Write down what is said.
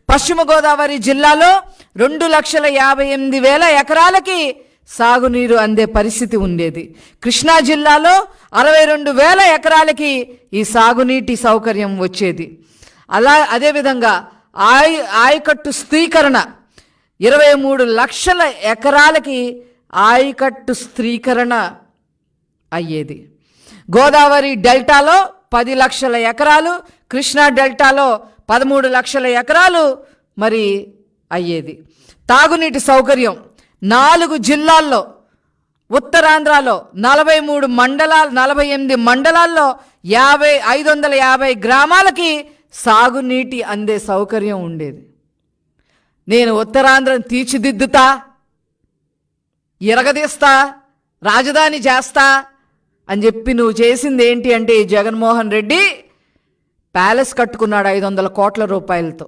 పశ్చిమ గోదావరి జిల్లాలో 2,58,000 ఎకరాలకి సాగునీరు అందే పరిస్థితి ఉండేది. కృష్ణా జిల్లాలో 62,000 ఎకరాలకి ఈ సాగునీటి సౌకర్యం వచ్చేది. అదేవిధంగా ఆయకట్టు స్థిరీకరణ 23 లక్షల ఎకరాలకి ఆయకట్టు స్థిరీకరణ అయ్యేది. గోదావరి డెల్టాలో 10 లక్షల ఎకరాలు, కృష్ణా డెల్టాలో 13 లక్షల ఎకరాలు మరి అయ్యేది. తాగునీటి సౌకర్యం 4 జిల్లాల్లో, ఉత్తరాంధ్రలో 48 మండలాల్లో 550 గ్రామాలకి సాగునీటి అందే సౌకర్యం ఉండేది. నేను ఉత్తరాంధ్రను తీర్చిదిద్దుతా, ఇరగదీస్తా, రాజధాని చేస్తా అని చెప్పి నువ్వు చేసింది ఏంటి అంటే, జగన్మోహన్ రెడ్డి ప్యాలెస్ కట్టుకున్నాడు 500 కోట్ల రూపాయలతో.